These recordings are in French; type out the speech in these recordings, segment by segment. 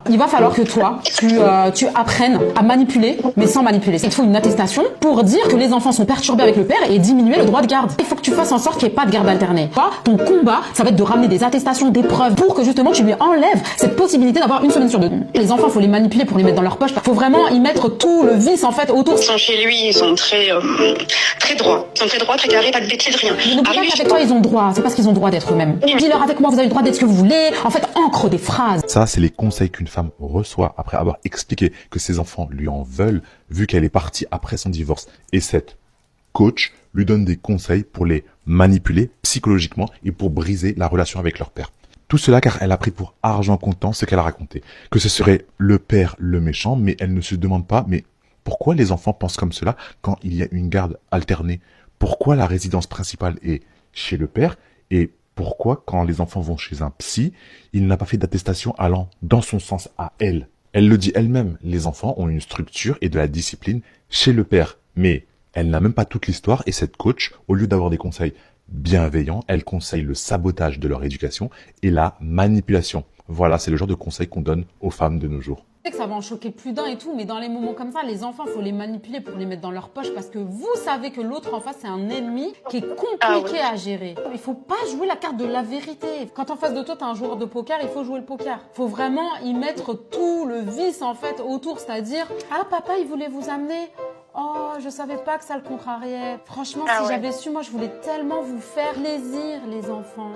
Il va falloir que toi, tu apprennes à manipuler, mais sans manipuler. Il te faut une attestation pour dire que les enfants sont perturbés avec le père et diminuer le droit de garde. Il faut que tu fasses en sorte qu'il n'y ait pas de garde alternée. Ton combat, ça va être de ramener des attestations, des preuves, pour que justement tu lui enlèves cette possibilité d'avoir une semaine sur deux. Les enfants, faut les manipuler pour les mettre dans leur poche. Faut vraiment y mettre tout le vice en fait autour. Ils sont chez lui, ils sont très droits. Ils sont très droits, très carrés, pas de bêtises, rien. Mais n'oublie pas qu'avec toi, ils ont droit. C'est parce qu'ils ont droit d'être eux-mêmes. Dis-leur avec moi, vous avez le droit d'être ce que vous voulez. En fait, ancre des phrases. Ça, c'est les conseils qu'une femme reçoit après avoir expliqué que ses enfants lui en veulent, vu qu'elle est partie après son divorce. Et cette coach lui donne des conseils pour les manipuler psychologiquement et pour briser la relation avec leur père. Tout cela car elle a pris pour argent comptant ce qu'elle a raconté. Que ce serait le père le méchant, mais elle ne se demande pas, mais pourquoi les enfants pensent comme cela quand il y a une garde alternée? Pourquoi la résidence principale est chez le père? Et pourquoi quand les enfants vont chez un psy, il n'a pas fait d'attestation allant dans son sens à elle? Elle le dit elle-même, les enfants ont une structure et de la discipline chez le père. Mais elle n'a même pas toute l'histoire et cette coach, au lieu d'avoir des conseils bienveillants, elle conseille le sabotage de leur éducation et la manipulation. Voilà, c'est le genre de conseils qu'on donne aux femmes de nos jours. Je sais que ça va en choquer plus d'un et tout, mais dans les moments comme ça, les enfants, faut les manipuler pour les mettre dans leur poche parce que vous savez que l'autre en face, c'est un ennemi qui est compliqué à gérer. Il faut pas jouer la carte de la vérité. Quand en face de toi, t'as un joueur de poker, il faut jouer le poker. Faut vraiment y mettre tout le vice en fait autour, c'est-à-dire « Ah, papa, il voulait vous amener ». Oh, je savais pas que ça le contrariait. Franchement, si j'avais su, moi, je voulais tellement vous faire plaisir, les enfants.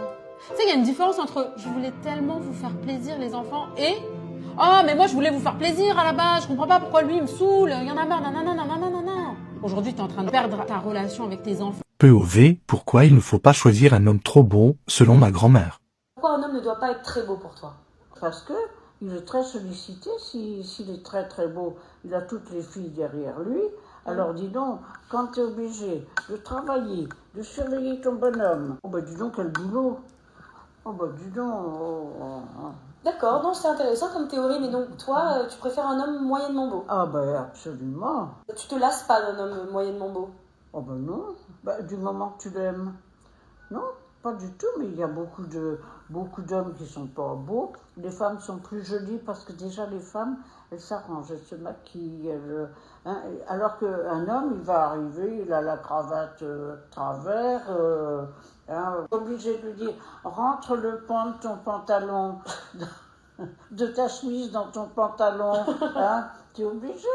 Tu sais, il y a une différence entre « je voulais tellement vous faire plaisir, les enfants » et « oh, mais moi, je voulais vous faire plaisir à la base, je comprends pas pourquoi lui, il me saoule, il y en a marre, nanana. » Aujourd'hui, tu es en train de perdre ta relation avec tes enfants. POV, pourquoi il ne faut pas choisir un homme trop beau, selon ma grand-mère? Pourquoi un homme ne doit pas être très beau pour toi? Parce que il est très sollicité, s'il est très très beau, il a toutes les filles derrière lui. Alors dis donc, quand tu es obligé de travailler, de surveiller ton bonhomme, oh bah dis donc quel boulot. Oh bah dis donc. D'accord, non, c'est intéressant comme théorie, mais donc toi, tu préfères un homme moyennement beau? Ah bah absolument. Tu te lasses pas d'un homme moyennement beau? Oh bah non, bah, du moment que tu l'aimes. Non, pas du tout, mais il y a beaucoup d'hommes qui sont pas beaux. Les femmes sont plus jolies parce que déjà les femmes, elles s'arrangent, elles se maquillent. Alors qu'un homme, il va arriver, il a la cravate travers, obligé de lui dire rentre le pan de ton pantalon, de ta chemise dans ton pantalon. T'es obligé.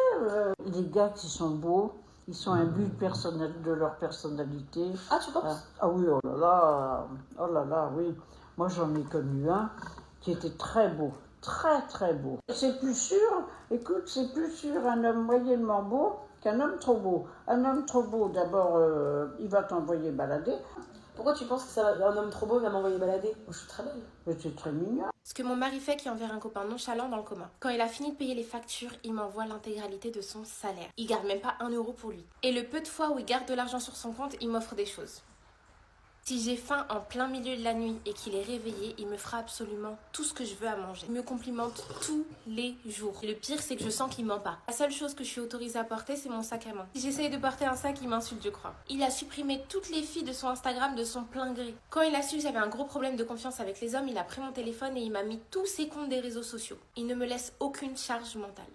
Les gars qui sont beaux, ils sont imbus de leur personnalité. Ah, tu penses? Ah oui, oh là là, oui. Moi, j'en ai connu un qui était très beau, très très beau. C'est plus sûr, écoute, c'est plus sûr un homme moyennement beau qu'un homme trop beau. Un homme trop beau, d'abord, il va t'envoyer balader. Pourquoi tu penses que un homme trop beau va m'envoyer balader? Moi, je suis très belle. Mais c'est très mignon. Ce que mon mari fait qui envers un copain nonchalant dans le commun. Quand il a fini de payer les factures, il m'envoie l'intégralité de son salaire. Il garde même pas 1 euro pour lui. Et le peu de fois où il garde de l'argent sur son compte, il m'offre des choses. Si j'ai faim en plein milieu de la nuit et qu'il est réveillé, il me fera absolument tout ce que je veux à manger. Il me complimente tous les jours. Et le pire, c'est que je sens qu'il ment pas. La seule chose que je suis autorisée à porter, c'est mon sac à main. Si j'essaye de porter un sac, il m'insulte, je crois. Il a supprimé toutes les filles de son Instagram de son plein gré. Quand il a su que j'avais un gros problème de confiance avec les hommes, il a pris mon téléphone et il m'a mis tous ses comptes des réseaux sociaux. Il ne me laisse aucune charge mentale.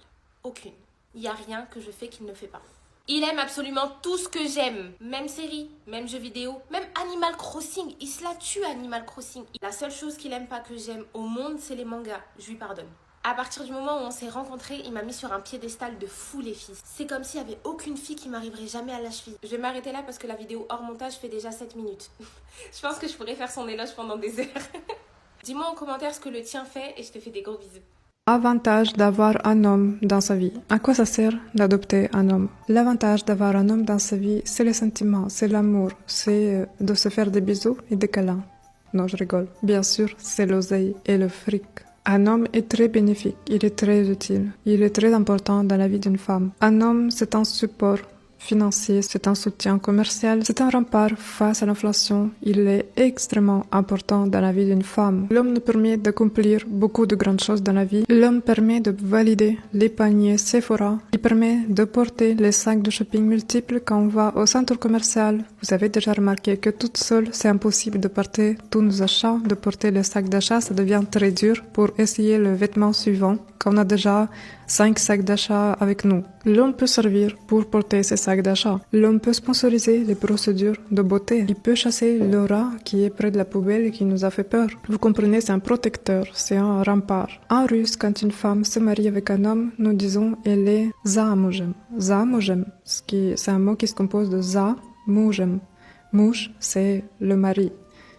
Aucune. Il n'y a rien que je fais qu'il ne fait pas. Il aime absolument tout ce que j'aime. Même série, même jeux vidéo, même Animal Crossing. Il se la tue, Animal Crossing. La seule chose qu'il aime pas que j'aime au monde, c'est les mangas. Je lui pardonne. À partir du moment où on s'est rencontrés, il m'a mis sur un piédestal de fou les filles. C'est comme s'il y avait aucune fille qui m'arriverait jamais à la cheville. Je vais m'arrêter là parce que la vidéo hors montage fait déjà 7 minutes. Je pense que je pourrais faire son éloge pendant des heures. Dis-moi en commentaire ce que le tien fait et je te fais des gros bisous. Avantage d'avoir un homme dans sa vie. À quoi ça sert d'adopter un homme? L'avantage d'avoir un homme dans sa vie, c'est le sentiment, c'est l'amour, c'est de se faire des bisous et des câlins. Non, je rigole. Bien sûr, c'est l'oseille et le fric. Un homme est très bénéfique, il est très utile, il est très important dans la vie d'une femme. Un homme, c'est un support financier, c'est un soutien commercial, c'est un rempart face à l'inflation. Il est extrêmement important dans la vie d'une femme. L'homme nous permet d'accomplir beaucoup de grandes choses dans la vie. L'homme permet de valider les paniers Sephora. Il permet de porter les sacs de shopping multiples quand on va au centre commercial. Vous avez déjà remarqué que toute seule, c'est impossible de porter tous nos achats, de porter les sacs d'achat, ça devient très dur pour essayer le vêtement suivant quand on a déjà 5 sacs d'achat avec nous. L'homme peut servir pour porter ces sacs d'achat. L'homme peut sponsoriser les procédures de beauté. Il peut chasser le rat qui est près de la poubelle et qui nous a fait peur. Vous comprenez, c'est un protecteur, c'est un rempart. En russe, quand une femme se marie avec un homme, nous disons elle est zamujem. Zamujem, c'est un mot qui se compose de za, mujem. Mouche, c'est le mari.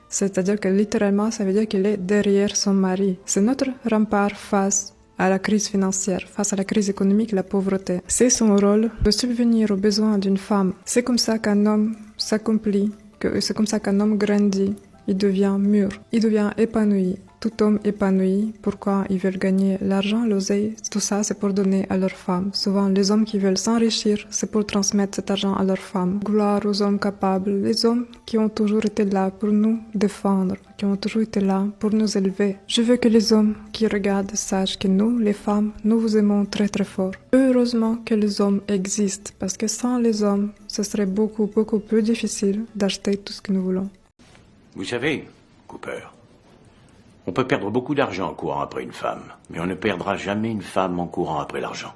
C'est-à-dire que littéralement, ça veut dire qu'il est derrière son mari. C'est notre rempart face à la crise financière, face à la crise économique et la pauvreté. C'est son rôle de subvenir aux besoins d'une femme. C'est comme ça qu'un homme s'accomplit, c'est comme ça qu'un homme grandit. Il devient mûr, il devient épanoui. Tout homme épanoui, pourquoi ils veulent gagner l'argent, l'oseille, tout ça c'est pour donner à leurs femmes. Souvent les hommes qui veulent s'enrichir, c'est pour transmettre cet argent à leurs femmes. Gloire aux hommes capables, les hommes qui ont toujours été là pour nous défendre, qui ont toujours été là pour nous élever. Je veux que les hommes qui regardent sachent que nous, les femmes, nous vous aimons très très fort. Heureusement que les hommes existent, parce que sans les hommes, ce serait beaucoup plus difficile d'acheter tout ce que nous voulons. Vous savez, Cooper, on peut perdre beaucoup d'argent en courant après une femme, mais on ne perdra jamais une femme en courant après l'argent.